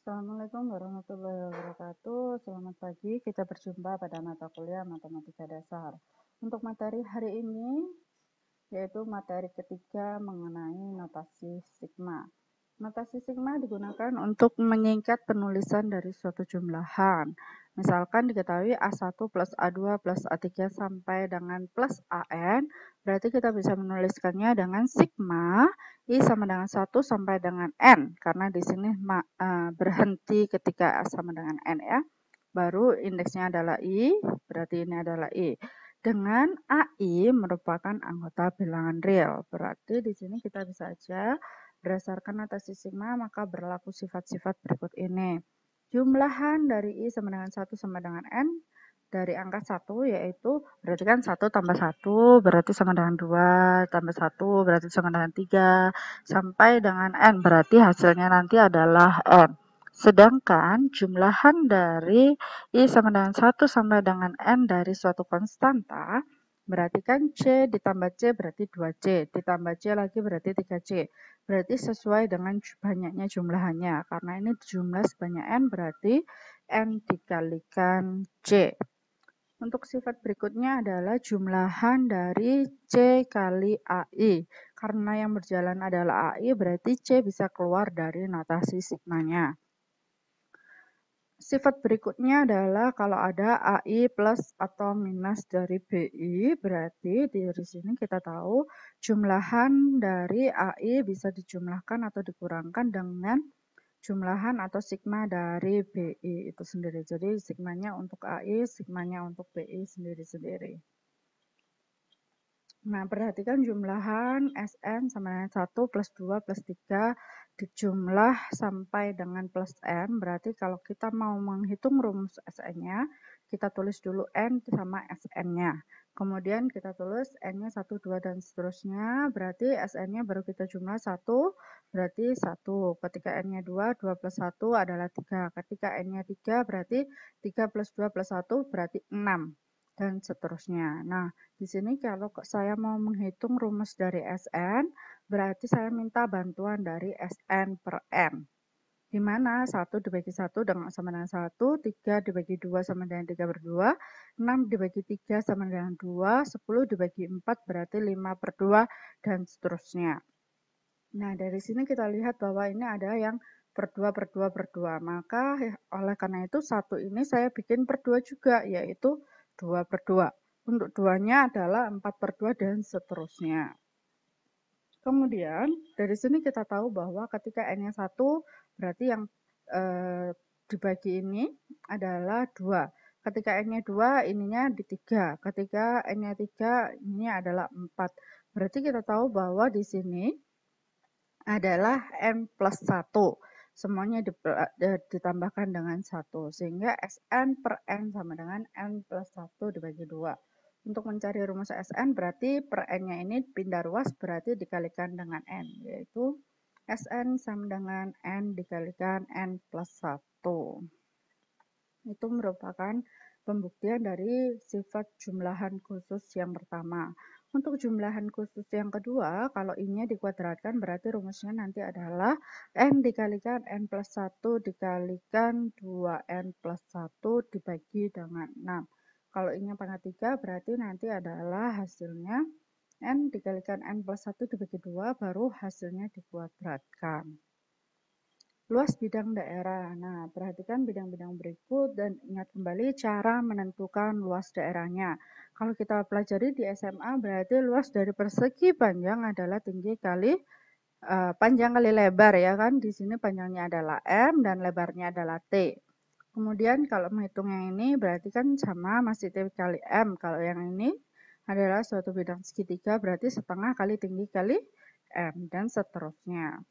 Assalamualaikum warahmatullahi wabarakatuh. Selamat pagi, kita berjumpa pada mata kuliah Matematika Dasar. Untuk materi hari ini, yaitu materi ketiga mengenai notasi sigma. Notasi sigma digunakan untuk menyingkat penulisan dari suatu jumlahan. Misalkan diketahui A1 plus A2 plus A3 sampai dengan plus AN, berarti kita bisa menuliskannya dengan sigma I sama dengan 1 sampai dengan N, karena di sini berhenti ketika A sama dengan N ya. Baru indeksnya adalah I, berarti ini adalah I. Dengan AI merupakan anggota bilangan real. Berarti di sini kita bisa aja berdasarkan notasi sigma maka berlaku sifat-sifat berikut ini. Jumlahan dari I sama dengan 1 sama dengan N dari angka 1 yaitu berarti kan 1 tambah 1 berarti sama dengan 2 tambah 1 berarti sama dengan 3 sampai dengan N berarti hasilnya nanti adalah N. Sedangkan jumlahan dari I sama dengan 1 sampai dengan N dari suatu konstanta berarti kan C ditambah C berarti 2C, ditambah C lagi berarti 3C. Berarti sesuai dengan banyaknya jumlahannya. Karena ini jumlah sebanyak N berarti N dikalikan C. Untuk sifat berikutnya adalah jumlahan dari C kali AI. Karena yang berjalan adalah AI berarti C bisa keluar dari notasi sigmanya. Sifat berikutnya adalah kalau ada AI plus atau minus dari BI, berarti dari sini kita tahu jumlahan dari AI bisa dijumlahkan atau dikurangkan dengan jumlahan atau sigma dari BI itu sendiri. Jadi sigmanya untuk AI, sigmanya untuk BI sendiri-sendiri. Nah, perhatikan jumlahan SN sama dengan 1 plus 2 plus 3 dijumlah sampai dengan plus N. Berarti kalau kita mau menghitung rumus SN-nya, kita tulis dulu N sama SN-nya. Kemudian kita tulis N-nya 1, 2, dan seterusnya. Berarti SN-nya baru kita jumlah 1, berarti 1. Ketika N-nya 2, 2 plus 1 adalah 3. Ketika N-nya 3, berarti 3 plus 2 plus 1 berarti 6. Dan seterusnya. Nah, di sini kalau saya mau menghitung rumus dari SN, berarti saya minta bantuan dari SN per N. Di mana 1 dibagi 1 sama dengan 1, 3 dibagi 2 sama dengan 3 per 2, 6 dibagi 3 sama dengan 2, 10 dibagi 4 berarti 5 per 2, dan seterusnya. Nah, dari sini kita lihat bahwa ini ada yang per 2 per 2 per 2. Maka oleh karena itu 1 ini saya bikin per 2 juga, yaitu 2 per 2. Untuk 2-nya adalah 4 per 2 dan seterusnya. Kemudian dari sini kita tahu bahwa ketika N-nya 1 berarti yang dibagi ini adalah 2. Ketika N-nya 2 ininya di 3. Ketika N-nya 3 ini adalah 4. Berarti kita tahu bahwa di sini adalah N plus 1. Semuanya ditambahkan dengan 1. Sehingga Sn per N sama dengan N plus 1 dibagi 2. Untuk mencari rumus Sn berarti per N-nya ini pindah ruas berarti dikalikan dengan N. Yaitu Sn sama dengan N dikalikan N plus 1. Itu merupakan pembuktian dari sifat jumlahan khusus yang pertama. Untuk jumlahan khusus yang kedua, kalau I-nya dikuadratkan berarti rumusnya nanti adalah N dikalikan N plus 1 dikalikan 2N plus 1 dibagi dengan 6. Kalau I-nya pangkat 3 berarti nanti adalah hasilnya N dikalikan N plus 1 dibagi 2 baru hasilnya dikuadratkan. Luas bidang daerah. Nah, perhatikan bidang-bidang berikut dan ingat kembali cara menentukan luas daerahnya. Kalau kita pelajari di SMA berarti luas dari persegi panjang adalah tinggi kali panjang kali lebar ya kan. Di sini panjangnya adalah M dan lebarnya adalah T. Kemudian kalau menghitung yang ini berarti kan sama masih T kali M. Kalau yang ini adalah suatu bidang segitiga berarti setengah kali tinggi kali M dan seterusnya.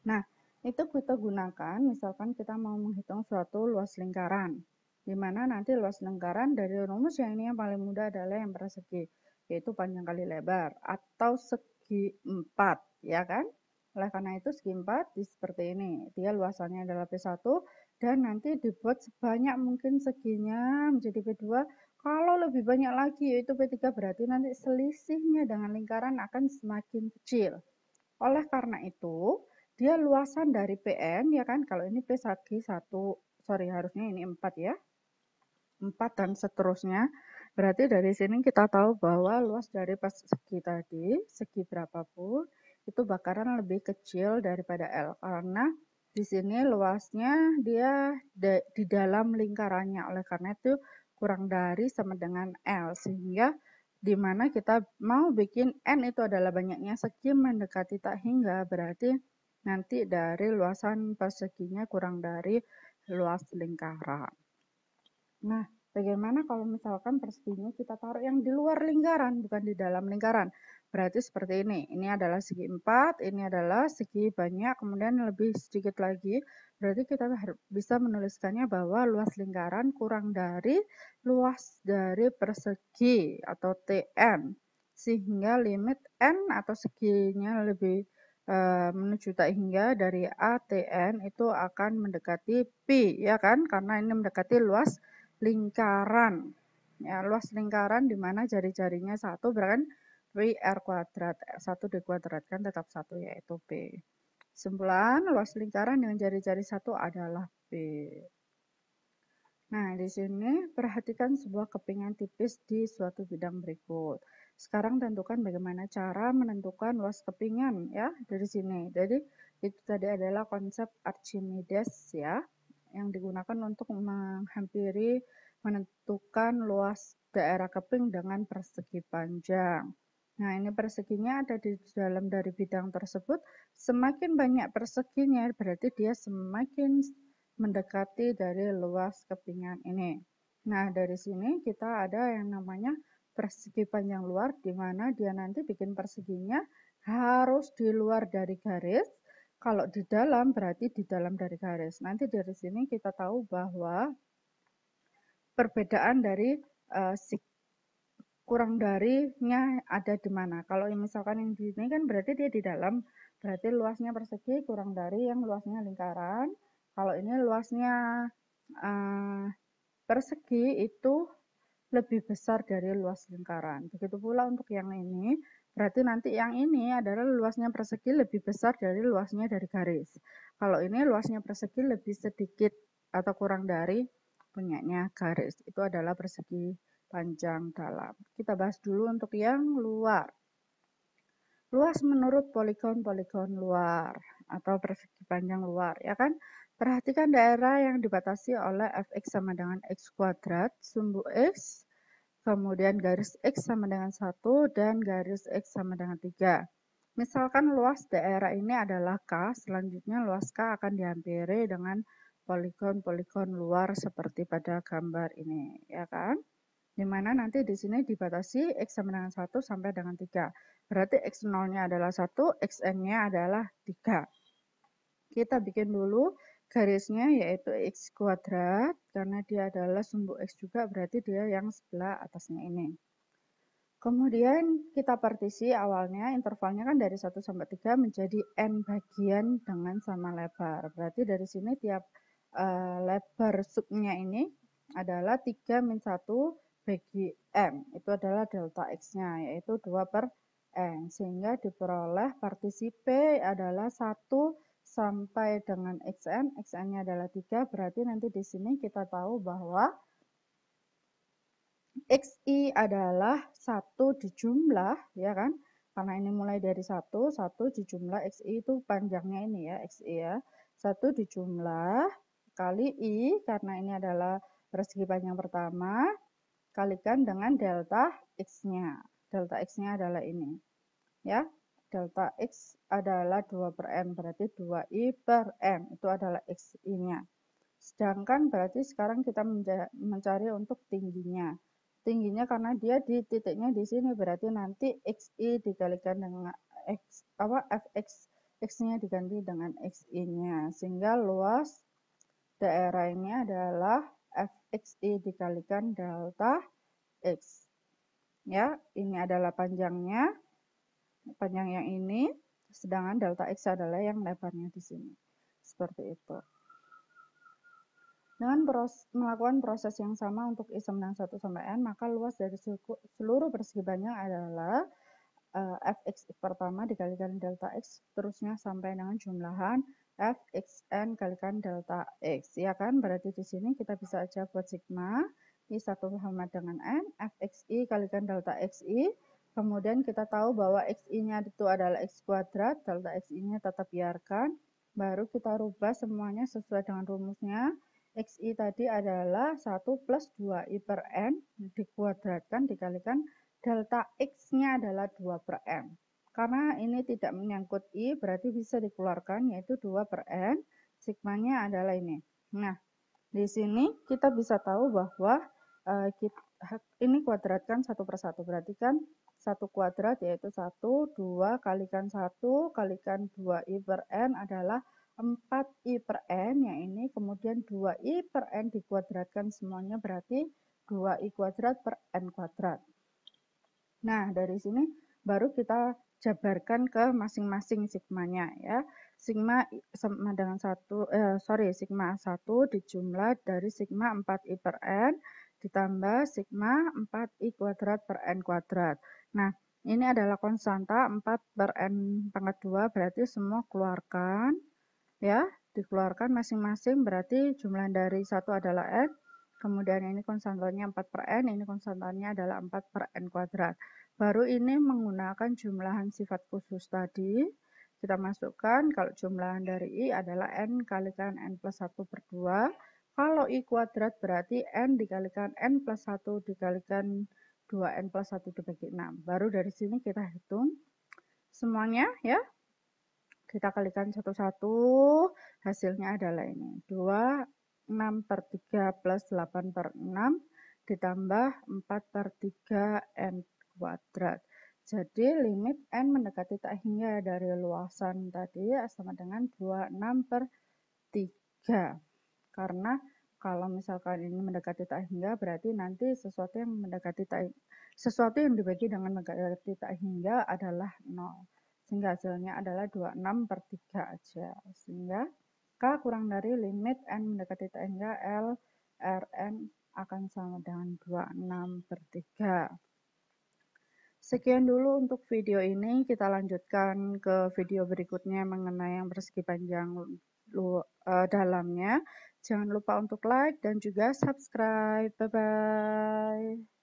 Nah, itu kita gunakan misalkan kita mau menghitung suatu luas lingkaran. Di mana nanti luas lingkaran dari rumus yang ini yang paling mudah adalah yang persegi, yaitu panjang kali lebar atau segi 4, ya kan? Oleh karena itu segi 4 seperti ini. Dia luasannya adalah P1 dan nanti dibuat sebanyak mungkin seginya menjadi P2. Kalau lebih banyak lagi yaitu P3 berarti nanti selisihnya dengan lingkaran akan semakin kecil. Oleh karena itu, dia luasan dari PN ya kan, kalau ini P segi 1, sorry harusnya ini 4 ya, 4 dan seterusnya. Berarti dari sini kita tahu bahwa luas dari persegi tadi, segi berapapun, itu bakaran lebih kecil daripada L. Karena di sini luasnya dia di dalam lingkarannya. Oleh karena itu kurang dari sama dengan L. Sehingga di mana kita mau bikin N itu adalah banyaknya segi mendekati tak hingga, berarti nanti dari luasan perseginya kurang dari luas lingkaran. Nah, bagaimana kalau misalkan perseginya kita taruh yang di luar lingkaran, bukan di dalam lingkaran? Berarti seperti ini. Ini adalah segi 4, ini adalah segi banyak, kemudian lebih sedikit lagi. Berarti kita bisa menuliskannya bahwa luas lingkaran kurang dari luas dari persegi atau TN. Sehingga limit N atau seginya lebih menuju tak hingga dari ATN itu akan mendekati Pi, ya kan? Karena ini mendekati luas lingkaran. Ya, luas lingkaran di mana jari-jarinya 1 berarti Pi R kuadrat. 1 dikuadratkan tetap 1 yaitu P. Kesimpulan, luas lingkaran dengan jari-jari 1 adalah P. Nah, di sini perhatikan sebuah kepingan tipis di suatu bidang berikut. Sekarang tentukan bagaimana cara menentukan luas kepingan ya dari sini. Jadi itu tadi adalah konsep Archimedes ya yang digunakan untuk menghampiri menentukan luas daerah keping dengan persegi panjang. Nah, ini perseginya ada di dalam dari bidang tersebut. Semakin banyak perseginya berarti dia semakin mendekati dari luas kepingan ini. Nah, dari sini kita ada yang namanya persegi panjang luar, di mana dia nanti bikin perseginya harus di luar dari garis. Kalau di dalam berarti di dalam dari garis. Nanti dari sini kita tahu bahwa perbedaan dari kurang darinya ada di mana. Kalau misalkan yang di sini kan berarti dia di dalam, berarti luasnya persegi kurang dari yang luasnya lingkaran. Kalau ini luasnya persegi itu lebih besar dari luas lingkaran. Begitu pula untuk yang ini, berarti nanti yang ini adalah luasnya persegi lebih besar dari luasnya dari garis. Kalau ini luasnya persegi lebih sedikit atau kurang dari punyanya garis. Itu adalah persegi panjang dalam. Kita bahas dulu untuk yang luar. Luas menurut poligon-poligon luar atau persegi panjang luar, ya kan? Perhatikan daerah yang dibatasi oleh fx sama dengan x kuadrat, sumbu x, kemudian garis x sama dengan 1, dan garis x sama dengan 3. Misalkan luas daerah ini adalah K, selanjutnya luas K akan dihampiri dengan poligon-poligon luar seperti pada gambar ini, ya kan? Di mana nanti di sini dibatasi X sama dengan 1 sampai dengan 3. Berarti X0-nya adalah 1, Xn-nya adalah 3. Kita bikin dulu garisnya yaitu X kuadrat, karena dia adalah sumbu X juga, berarti dia yang sebelah atasnya ini. Kemudian kita partisi awalnya, intervalnya kan dari 1 sampai 3 menjadi N bagian dengan sama lebar. Berarti dari sini tiap lebar subnya ini adalah 3 min 1 bagi M. Itu adalah delta X-nya, yaitu 2 per N. Sehingga diperoleh partisi P adalah 1 sampai dengan Xn. Xn-nya adalah 3, berarti nanti di sini kita tahu bahwa XI adalah 1 dijumlah, ya kan? Karena ini mulai dari 1 dijumlah XI itu panjangnya ini ya, XI ya. 1 dijumlah kali I, karena ini adalah persegi panjang pertama, kalikan dengan delta X-nya. Delta X-nya adalah ini. Ya, delta X adalah 2 per M, berarti 2I per M. Itu adalah XI-nya. Sedangkan berarti sekarang kita mencari untuk tingginya. Tingginya karena dia di titiknya di sini, berarti nanti XI dikalikan dengan Fx, X-nya diganti dengan XI-nya. Sehingga luas daerah ini adalah Fxi dikalikan delta X. Ya, ini adalah panjangnya, panjang yang ini, sedangkan delta X adalah yang lebarnya di sini. Seperti itu. Dengan melakukan proses yang sama untuk I sama dengan 1 sampai N, maka luas dari seluruh persegi panjang adalah fx pertama dikalikan delta x, terusnya sampai dengan jumlahan fxn kalikan delta x, ya kan? Berarti di sini kita bisa aja buat sigma i1 sama dengan n, fxi kalikan delta xi, kemudian kita tahu bahwa xi-nya itu adalah x kuadrat, delta xi-nya tetap biarkan, baru kita rubah semuanya sesuai dengan rumusnya. Xi tadi adalah 1 plus 2i per n dikuadratkan dikalikan delta X-nya adalah 2 per n. Karena ini tidak menyangkut I, berarti bisa dikeluarkan, yaitu 2 per n. Sigmanya adalah ini. Nah, di sini kita bisa tahu bahwa ini kuadratkan 1 per 1. Berarti kan 1 kuadrat yaitu 1, 2 kalikan 1 kalikan 2i per n adalah 4i per n, yang ini kemudian 2i per n dikuadratkan semuanya berarti 2i kuadrat per n kuadrat. Nah, dari sini baru kita jabarkan ke masing-masing sigmanya ya. Sigma sama dengan sigma 1 dijumlah dari sigma 4i per n ditambah sigma 4i kuadrat per n kuadrat. Nah, ini adalah konstanta 4 per n pangkat 2, berarti semua keluarkan ya, dikeluarkan masing-masing, berarti jumlah dari 1 adalah n, kemudian ini konstantanya 4 per n, ini konstantanya adalah 4 per n kuadrat. Baru ini menggunakan jumlahan sifat khusus tadi, kita masukkan kalau jumlahan dari i adalah n kalikan n plus 1 per 2, kalau i kuadrat berarti n dikalikan n plus 1 dikalikan 2n plus 1 dibagi 6. Baru dari sini kita hitung semuanya ya. Kita kalikan satu-satu, hasilnya adalah ini. 2, 6 per 3 plus 8 per 6 ditambah 4 per 3 n kuadrat. Jadi limit n mendekati tak hingga dari luasan tadi sama dengan 26 per 3. Karena kalau misalkan ini mendekati tak hingga, berarti nanti sesuatu yang dibagi dengan mendekati tak hingga adalah 0. Sehingga hasilnya adalah 26 per 3 aja. Sehingga K kurang dari limit N mendekati tak hingga L, Rn akan sama dengan 26 per 3. Sekian dulu untuk video ini, kita lanjutkan ke video berikutnya mengenai yang persegi panjang dalamnya. Jangan lupa untuk like dan juga subscribe. Bye-bye.